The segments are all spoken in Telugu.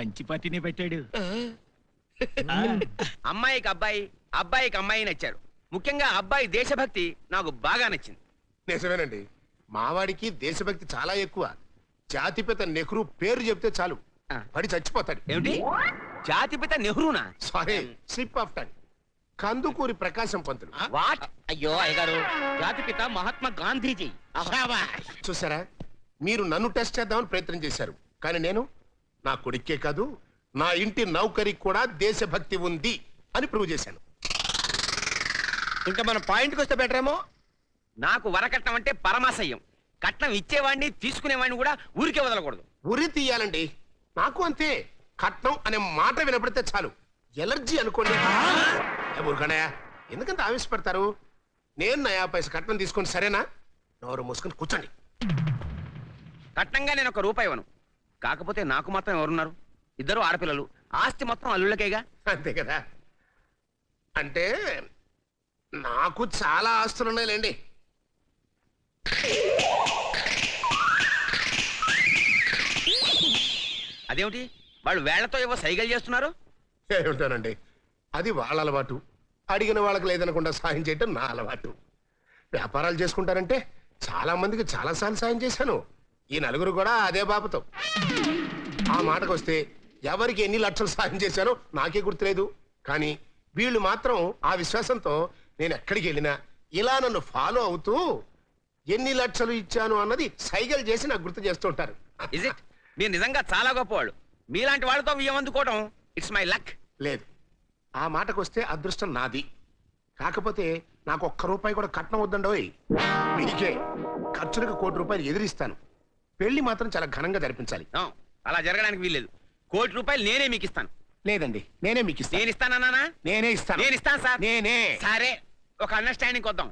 మంచి పట్టిని పెట్టాడు. అమ్మాయికి అబ్బాయి, అబ్బాయికి అమ్మాయి నచ్చారు. ముఖ్యంగా అబ్బాయి దేశభక్తి నాకు బాగా నచ్చింది. నిజమేనండి, మావాడికి దేశభక్తి చాలా ఎక్కువ. జాతిపిత నెహ్రూ పేరు చెప్తే చాలు పడి చచ్చిపోతాడు. ఏమిటి, జాతిపిత నెహ్రూనా? Sorry, slip of tongue. Kandukuri Prakasam Pantulu. What? అయ్యో అయ్యగారు, జాతిపిత మహాత్మా గాంధీజీ. చూసారా, మీరు నన్ను టెస్ట్ చేద్దామని ప్రయత్నం చేశారు, కానీ నేను నా కొడుక్కే కాదు నా ఇంటి నౌకరికి కూడా దేశభక్తి ఉంది అని ప్రూవ్ చేశాను. ఇంకా మన పాయింట్కి వస్తే బెటర్ ఏమో. నాకు వరకట్నం అంటే పరమాశయం. కట్నం ఇచ్చేవాడిని తీసుకునేవాడిని కూడా ఊరికే వదలకూడదు. ఉరి తీయాలండి. నాకు అంతే. కట్నం అనే మాట వినపడితే చాలు ఎలర్జీ అనుకోండి. ఊరుకనయా, ఎందుకంత ఆవేశపడతారు? నేను నయా పైసా కట్నం తీసుకొని సరేనా? నోరు మూసుకొని కూర్చోండి. కట్నంగా నేను 1 రూపాయి ఇవ్వను. కాకపోతే నాకు మాత్రం ఎవరున్నారు? 2 ఆడపిల్లలు. ఆస్తి మొత్తం అల్లుళ్ళకేగా. అంతే కదా. అంటే నాకు చాలా ఆస్తులున్నాయిలేండి. అదేమిటి, వాళ్ళు వేళ్లతో ఏవో సైగలు చేస్తున్నారు? ఏమిటానండి, అది వాళ్ళ అలవాటు. అడిగిన వాళ్ళకి లేదనకుండా సాయం చేయటం నా అలవాటు. వ్యాపారాలు చేసుకుంటారంటే చాలా మందికి చాలాసార్లు సాయం చేశాను. ఈ నలుగురు కూడా అదే బాబుతో. ఆ మాటకు వస్తే ఎవరికి ఎన్ని లక్షలు సాయం చేశానో నాకే గుర్తులేదు. కానీ వీళ్ళు మాత్రం ఆ విశ్వాసంతో నేను ఎక్కడికి వెళ్ళినా ఇలా నన్ను ఫాలో అవుతూ ఎన్ని లక్షలు ఇచ్చాను అన్నది సైగలు చేసి నాకు గుర్తు చేస్తూ ఉంటారు. Is it? మీరు నిజంగా చాలా గొప్పవాళ్ళు. మీలాంటి వాళ్ళతో బియ్యం అందుకోవడం ఇట్స్ మై లక్. లేదు, ఆ మాటకు వస్తే అదృష్టం నాది. కాకపోతే నాకు 1 రూపాయి కూడా కట్నం వద్దండోయ్. మీకే ఖర్చులకు 1 కోటి రూపాయలు ఎదిరిస్తాను. పెళ్లి మాత్రం చాలా ఘనంగా జరిపించాలి. అలా జరగడానికి వీల్లేదు. 1 కోటి రూపాయలు నేనే మీకు ఇస్తాను. లేదండి, నేనే మీకు ఇస్తాను. నేను ఇస్తానన్నా? నేనే ఇస్తాను. నేను ఇస్తాను సార్. నేనే. సరే, ఒక అండర్స్టాండింగ్ వద్దాం.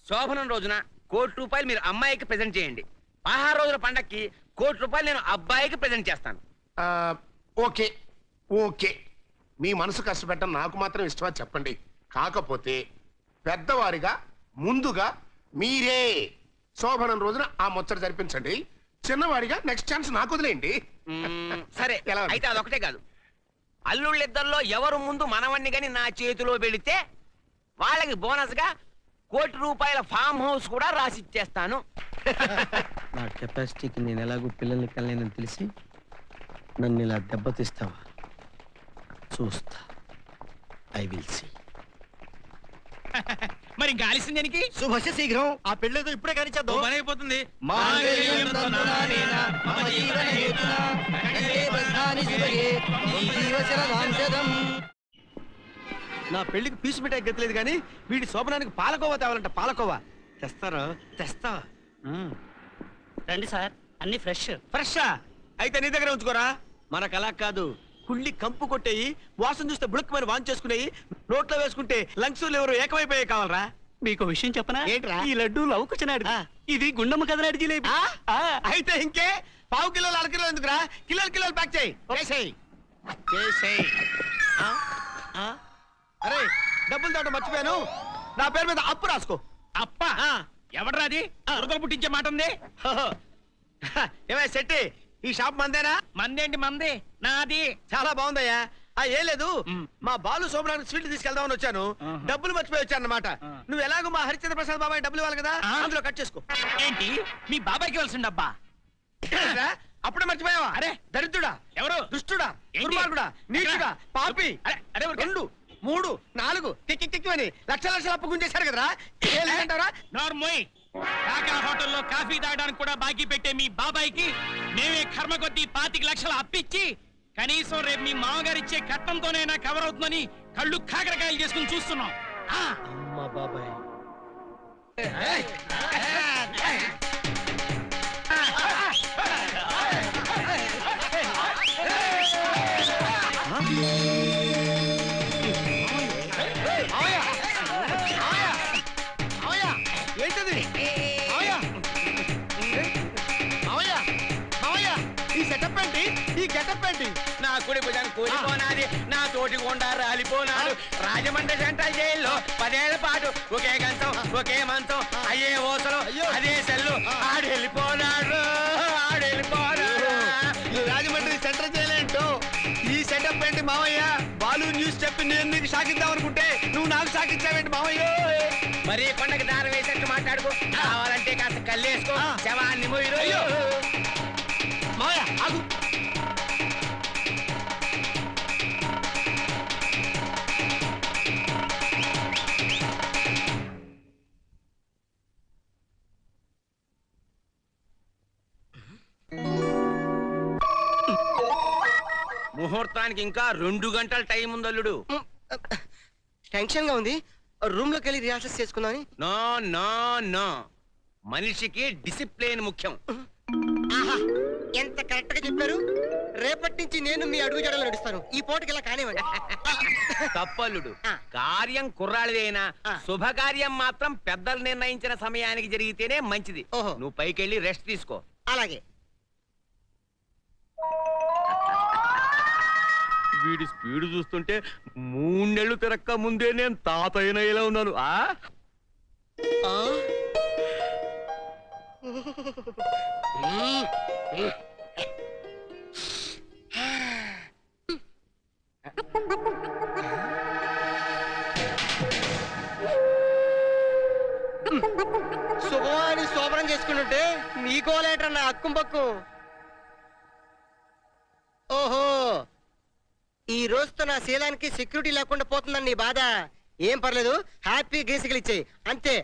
శోభనం రోజున 1 కోటి రూపాయలు మీరు అమ్మాయికి ప్రెజెంట్ చేయండి. 16 రోజుల పండక్కి 1 కోటి రూపాయలు నేను అబ్బాయికి ప్రెజెంట్ చేస్తాను. ఓకే ఓకే, మీ మనసు కష్టపెట్టడం నాకు మాత్రం ఇష్టమా చెప్పండి. కాకపోతే పెద్దవారిగా ముందుగా మీరే శోభనం రోజున ఆ ముచ్చట జరిపించండి. చిన్నవాడిగా నెక్స్ట్ ఛాన్స్ నాకు వదిలేయండి. సరే, అయితే అదొకటే కాదు. అల్లుళ్ళిద్దరిలో ఎవరు ముందు మనవణ్ణి గని నా చేతిలో పెడితే వాళ్ళకి బోనస్ గా 1 కోటి రూపాయల ఫామ్ హౌస్ కూడా రాసిచ్చేస్తాను. నా కెపాసిటీకి నేను ఎలాగో పిల్లల్ని కలలేనని తెలిసి నన్ను ఇలా దెబ్బతీస్తావా? చూస్తా. I will see. మరి ఇంకా ఆలస్యం దేనికి? శుభస్య శీఘ్రం. ఆ పెళ్ళేదో ఇప్పుడే కానిచ్చేద్దాం. పని అయిపోతుంది. నా పెళ్లికి పీసు మిఠాయి గతిలేదు కానీ వీడి శోభనానికి పాలకోవా తేవాలంట. పాలకోవా తెస్తారా? తెస్తా. రండి సార్, అన్ని ఫ్రెష్. ఫ్రెషా? అయితే నీ దగ్గర ఉంచుకోరా. మనకు అలా కాదు, కుళ్ళి కంపు కొట్టేయి, వాసన చూస్తే బుడక్కమని వాన్ చేసుకునేయి, నోట్లో వేసుకుంటే లంగ్స్ ఎవరు ఏకమైపోయాయి కావాలరా. మీకు విషయం చెప్పనా? ఏంట్రా? ఈ లడ్డు లవుకుచనాడు, ఇది గుండమ్మ కదనాడు జిలేబీ. అయితే ఇంకే 1/2 కిలోలు 1/2 కిలోలు ఎందుకురా? కిలోలు ప్యాక్ చేయి. అరే, డబ్బులు తోట మర్చిపోయాను. నా పేరు మీద అప్పు రాసుకో. అప్ప ఎవడ్రాది? వరదలు పుట్టించే మాట ఉంది. ఏమై శెట్టి, ఈ షాప్ మందేనా? మందేంటి మంది? నాది. చాలా బాగుందయ్యా. ఏం లేదు, మా బాలు శోభనానికి స్వీట్ తీసుకెళ్దామని వచ్చాను. డబ్బులు మర్చిపోయి వచ్చాను అన్నమాట. నువ్వు ఎలాగో మా హరిచంద్ర ప్రసాద్ బాబాయ్ డబ్బులు ఇవ్వాలి కదా, అందులో కట్ చేసుకో. ఏంటి, మీ బాబాయ్కి ఇవ్వాల్సిన డబ్బా? అప్పుడే మర్చిపోయావా? అరే దరిద్రుడా, ఎవరు? దుష్టుడా, దుర్మార్గుడా, నీచుడా, పాపి. 2 3 4 టిక్కి లక్షల అప్పు గుంజేశారు కదరా. నార్మోయ్, కాకా హోటల్లో కాఫీ తాగడానికి కూడా బాకీ పెట్టే మీ బాబాయ్కి మేమే కర్మ కొద్దీ 25 లక్షలు అప్పిచ్చి కనీసం రేపు మీ మామగారు ఇచ్చే కట్నంతోనైనా కవర్ అవుతుందని కళ్ళు కాకరకాయలు చేసుకుని చూస్తున్నాం. అమ్మా బాబాయ్, ఏంటది? ఈ సెటప్ ఏంటి? ఈ గెటప్ ఏంటి? నా కుడి భుజం కూలిపోనాది, నా తోటి గుండా రాలిపోనాడు. రాజమండ్రి సెంట్రల్ జైల్లో 10 ఏళ్ల పాటు ఒకే గంతం ఒకే మంచం అయ్యే ఓసలు అదే సెల్లు. ఆడెళ్ళిపోనాడు. రాజమండ్రి సెంట్రల్ జైలు ఏంటో చెప్పి నేను నీకు షాకిద్దాం అనుకుంటే నువ్వు నాకు షాకిచ్చావేంటి మావయ్య? మరి కొండకి దారం వేసేట్టు మాట్లాడుకో. కావాలంటే కాస్త కల్లేసుకో, శవాన్ని మొయ్యరు. అయ్యో మావయ్య ఆగు. ముహూర్తానికి ఇంకా 2 గంటల టైం ఉంది అల్లుడు. టెన్షన్ గా ఉంది. రూమ్ లోకి వెళ్ళి రిహార్సల్స్ చేసుకుందామని. నో నో నో, మనిషికి డిసిప్లిన్ ముఖ్యం. ఆహా, ఎంత కరెక్ట్ గా చెప్పారు. రేపటి నుంచి నేను మీ అడుగు జడలు నడుస్తాను. ఈ పూటకి ఇలా కానివ్వండి. తప్పల్లుడు, కార్యం కుర్రాళ్ళదైనా శుభకార్యం మాత్రం పెద్దలు నిర్ణయించిన సమయానికి జరిగితేనే మంచిది. ఓహో. నువ్వు పైకెళ్ళి రెస్ట్ తీసుకో. అలాగే. వీడి స్పీడ్ చూస్తుంటే 3 నెలలు తిరక్క ముందే నేను తాతయ్యన ఇలా ఉన్నాను. ఆ ఆ? శుభమాని శోభనం చేసుకుంటుంటే నీకోలేటర్ నా అక్కుం పక్కు. ఓహో, ఈ రోజుతో నా శీలానికి సెక్యూరిటీ లేకుండా పోతుందని నీ బాధ. ఏం పర్లేదు, హ్యాపీ గ్రీసికలు ఇచ్చేయి అంతే.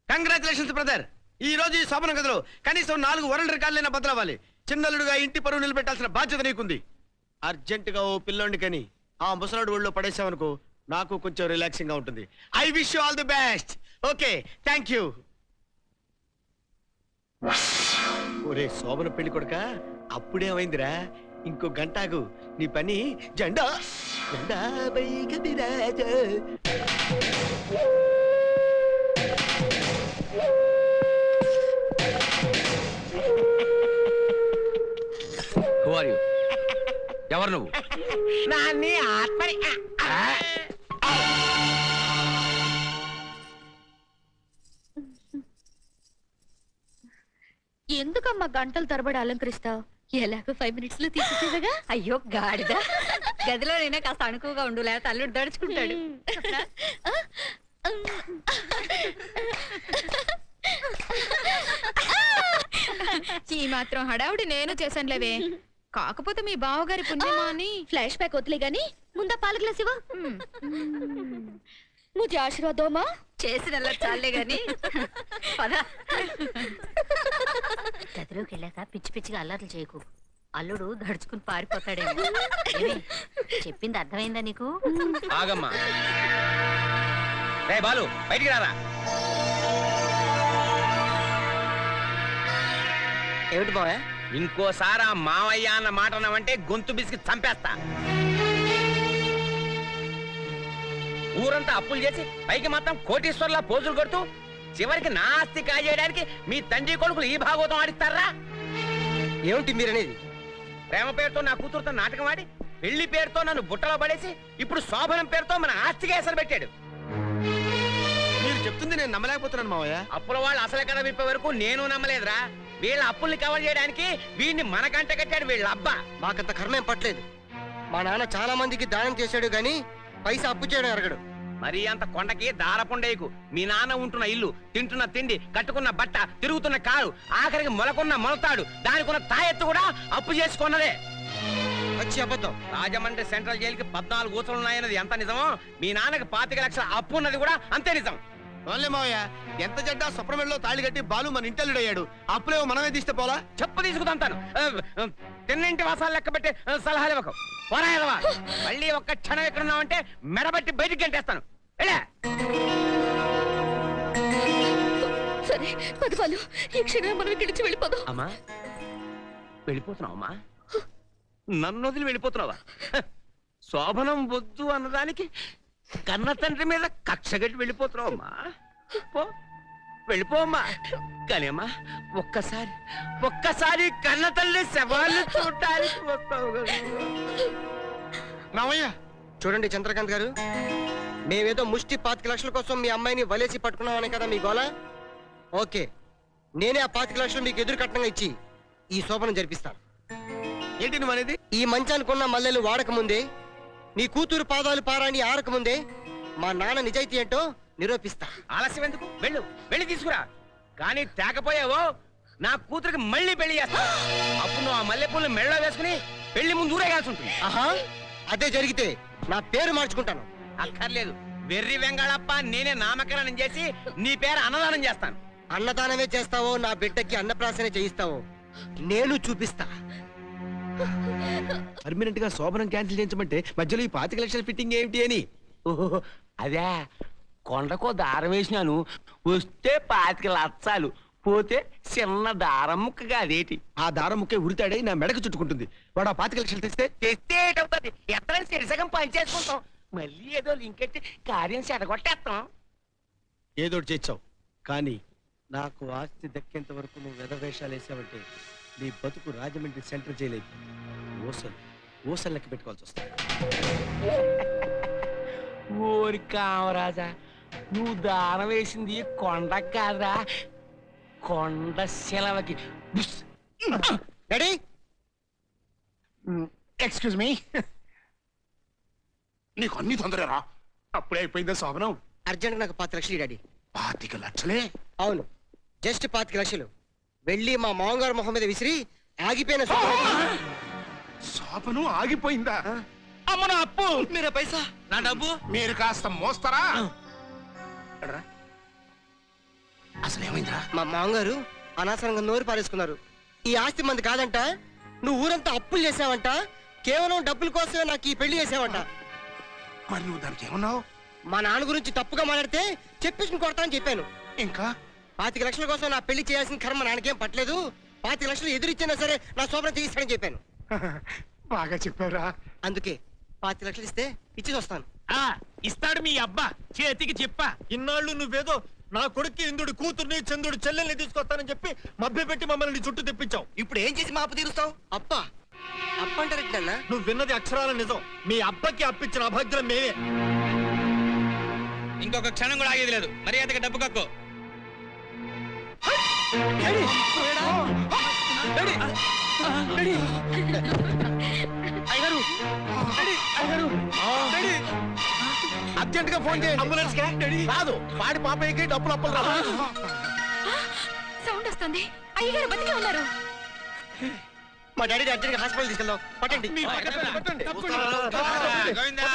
Congratulations brother. ఈ రోజు ఈ శోభన గదిలో కనీసం 4 వరల్డ్ రికార్డులైనా బదలవ్వాలి. చిన్నలుడుగా ఇంటి పరువు నిలబెట్టాల్సిన బాధ్యత నీకుంది. అర్జెంటుగా ఓ పిల్లోని కని ఆ ముసలాడు ఒళ్ళో పడేసావనుకో, నాకు కొంచెం రిలాక్సింగ్ గా ఉంటుంది. I wish you all the best. Okay, thank you. ఒరే శోభన పెళ్లి కొడుక, అప్పుడేమైందిరా? ఇంకో గంటాగు, నీ పని జెండా జెండా బైకదిరాజా. Who are you? ఎవరు నువ్వు? నాన్ని ఆత్మని. ఎందుకమ్మా గంటలు తరబడి అలంకరిస్తావు? ఎలాగో 5 minutes లో తీసుకుంటా. అయ్యో గాడిద, గదిలోనైనా కాస్త అణుకుగా ఉండు, లేకపోతే అల్లుడు దడుచుకుంటాడు. ఈ మాత్రం హడావుడి నేను చేశానులేవే. కాకపోతే మీ బావగారి పుణ్యమా అని. ఫ్లాష్ బ్యాక్ వదిలే గాని ముందా పాల గ్లాస్ ఇవ్వ. ముझे ఆశీర్వాద్ దోమా. చేసిన చాలే గాని పద. గదిలోకి వెళ్ళాక పిచ్చి పిచ్చిగా అల్లర్లు చేయకు, అల్లుడు దడుచుకుని పారిపోతాడేమో. చెప్పింది అర్థమైందా నీకు? ఆగమ్మా. రే బాలు, బయటికి రారా. ఏమిటి బావా? ఇంకోసారి ఆ మావయ్య అన్న మాట అన్నావంటే గొంతు బిసికి చంపేస్తా. ఊరంతా అప్పులు చేసి పైకి మాత్రం కోటీశ్వర్లా పోజులు కొడుతూ చివరికి నా ఆస్తి కాజేయడానికి మీ తండ్రి కొడుకులు ఈ భాగవతం ఆడిస్తారా? ఏమిటి మీరనేది? ప్రేమ పేరుతో నా కూతురుతో నాటకం ఆడి, పెళ్లి పేరుతో నన్ను బుట్టలో పడేసి, ఇప్పుడు శోభనం పేరుతో మన ఆస్తికి ఎసరు పెట్టాడు. మీరు చెప్తుంది నేను నమ్మలేకపోతున్నాను మావయ్య. అప్పుల వాళ్ళు అసలు కథ విప్పే వరకు నేను నమ్మలేదురా. వీళ్ళ అప్పుల్ని కవర్ చేయడానికి వీడిని మనకంట కట్టాడు వీళ్ళ అబ్బా. మాకంత కర్మేం పట్టలేదు. మా నాన్న చాలా మందికి దానం చేశాడు గాని పైసా అప్పు చేయడం ఎరగడు. మరి అంత కొండకి దారపుండేకు. మీ నాన్న ఉంటున్న ఇల్లు, తింటున్న తిండి, కట్టుకున్న బట్ట, తిరుగుతున్న కారు, ఆఖరికి మొలకున్న మొలతాడు, దానికున్న తాయెత్తు కూడా అప్పు చేసుకున్నదే. వచ్చి అబద్ధం. రాజమండ్రి సెంట్రల్ జైలుకి 14 ఊసలున్నాయన్నది ఎంత నిజమో, మీ నాన్నకి 25 లక్షల అప్పు ఉన్నది కూడా అంతే నిజం. ఓన్లే మావయ్య ఎంత జడ్డ సుప్రమెల్లో తాళి కట్టి బాలు మన ఇంటల్లుడు అయ్యాడు అప్పులేవో మనమే తీస్తే పోలా చెప్పు తీసుకుతాను తిన్నింటి వాసాలు లెక్క పెట్టి సలహాలు ఇవ్వకు పోరా ఎదవా. మళ్ళీ ఒక్క క్షణం ఎక్కడున్నావంటే మెడబట్టి బయటికి గంటేస్తాను. వెళ్ళే. సరే పదవాళ్ళు ఈ క్షణమే మనం ఇక్కడి నుంచి వెళ్ళిపోదాం. అమ్మా వెళ్ళిపోతున్నావమ్మా? నన్ను వదిలి వెళ్ళిపోతున్నావా? శోభనం వద్దు అన్నదానికి కన్న తండ్రి మీద కక్షగట్టి వెళ్ళిపోతున్నావమ్మా. పో వెళ్ళిపోమ్మా. కానీ అమ్మా ఒక్కసారి కన్న తల్లి శవాన్ని చూడటానికి వస్తావు కదా. మావయ్య చూడండి చంద్రకాంత్ గారు, మేమేదో ముష్టి 25 లక్షల కోసం మీ అమ్మాయిని వలేసి పట్టుకున్నామనే కదా మీ గోల. ఓకే, నేనే ఆ 25 లక్షలు మీకు ఎదురు కట్నంగా ఇచ్చి ఈ శోభనం జరిపిస్తాను. ఏంటి నువ్వు అనేది? ఈ మంచానికున్న మల్లెలు వాడక ముందే, నీ కూతురు పాదాలు పారాని ఆరక ముందే మా నాన్న నిజాయితీ ఏంటో నిరూపిస్తా. ఆలస్యం ఎందుకు? వెళ్ళి తీసుకురా. కానీ తేకపోయావో నా కూతురికి మళ్ళీ పెళ్లి చేస్తా. అప్పుడు నువ్వు ఆ మల్లెపూలు మెళ్ళలో వేసుకుని పెళ్లి ముందు ఊరేగాల్సి ఉంటుంది. ఆహా, అదే జరిగితే నా పేరు మార్చుకుంటాను. అక్కర్లేదు. వెర్రి వెంగాళప్ప నేనే నామకరణం చేసి నీ పేరు అన్నదానం చేస్తాను. అన్నదానమే చేస్తావో, నా బిడ్డకి అన్నప్రాసనే చేయిస్తావో నేను చూపిస్తా. పర్మనెంట్ గా శోభనం క్యాన్సిల్ చేయించమంటే మధ్యలో ఈ 25 లక్షల ఫిట్టింగ్ ఏమిటి అని. ఓహో, అదే కొండకో దారం వేసినాను. వస్తే 25 లక్షలు, పోతే చిన్న దారం ముక్కగా అదేటి. ఆ దారం ముక్కే ఉరితాడై నా మెడకు చుట్టుకుంటుంది. వాడు ఆ 25 లక్షలు తెస్తే తెస్తే ఏటవుతుంది? ఎత్తలని సిరిసగం పనిచేసుకుంటాం. మళ్ళీ ఏదో లింకెట్టి కార్యం చెడగొట్టేస్తాం. ఏదోటి చేర్చావు, కానీ నాకు ఆస్తి దక్కేంత వరకు నువ్వు వెధవేషాలు వేసావంటే నీ బతుకు రాజమండ్రి సెంటర్ చేయలేదు. ఓసలు లెక్క పెట్టుకోవాల్సి వస్తుంది. ఓరి కామరాజా, నువ్వు దానం వేసింది కొండ కాదురా, కొండ శిలవకి. రెడీ? ఎక్స్క్యూజ్ మీ, నీకు అన్ని తొందరరా? అప్పుడే అయిపోయిందా శోభనం? అర్జెంట్ నాకు 25 లక్షలు డాడీ. 25 లక్షలే? అవును, జస్ట్ 25 లక్షలు వెళ్ళి మా మామగారు మొహం మీద విసిరి ఆగిపోయిన శోభనం ఆగిపోయిందా? అమ్మ నా అప్పు, మీరే పైసా, నా డబ్బు. మీరు కాస్త మోస్తారా? ఎడరా? అసలు ఏమైందిరా? మా మామగారు అనవసరంగా నోరు పారేసుకున్నారు. ఈ ఆస్తి మంది కాదంట, నువ్వు ఊరంతా అప్పులు చేసావంట, కేవలం డబ్బుల కోసమే నాకు ఈ పెళ్లి చేసావంట. మరి నువ్వు దానికి ఏమన్నావు? మా నాన్న గురించి తప్పుగా మాట్లాడితే చెప్పించుకుని కొడతా అని చెప్పాను. ఇంకా 25 లక్షల కోసం నా పెళ్లి చేయాల్సిన కర్మ నాన్నకేం పట్టలేదు. 25 లక్షలు ఎదురిచ్చినా సరే నా శోభనం చేయిస్తానని చెప్పాను. బాగా చెప్పారా? అందుకే 25 లక్షలు ఇస్తే ఇచ్చి వస్తాను. ఆ ఇస్తాడు మీ అబ్బా, చేతికి చెప్ప. ఇన్నాళ్ళు నువ్వేదో నా కొడుక్కి ఇందుడి కూతుర్ని చంద్రుడి చెల్లెల్ని తీసుకొస్తానని చెప్పి మభ్యపెట్టి మమ్మల్ని చుట్టూ తెప్పించావు. ఇప్పుడు ఏం చేసి మా అప్పు తీరుస్తావు? అప్పా అప్ప అంటారన్నా? నువ్వు విన్నది అక్షరాల నిజం. మీ అబ్బకి అప్పించిన అభాగ్యం మేమే. ఇంకొక క్షణం కూడా ఆగేది లేదు. మర్యాదగా డబ్బు కక్కు. అర్జెంట్ గా ఫోన్ చేయండి. అంబులెన్స్ కాదు, వాడి పాపయ్యకి డబ్బులు అప్పలు రాదు. సౌండ్ వస్తుంది. అయ్యగారు బతికే ఉన్నారు. మా డాడీ అర్జెంట్ గా హాస్పిటల్ తీసుకెళ్దాం. పట్టండి. గోవిందా, గోవిందా.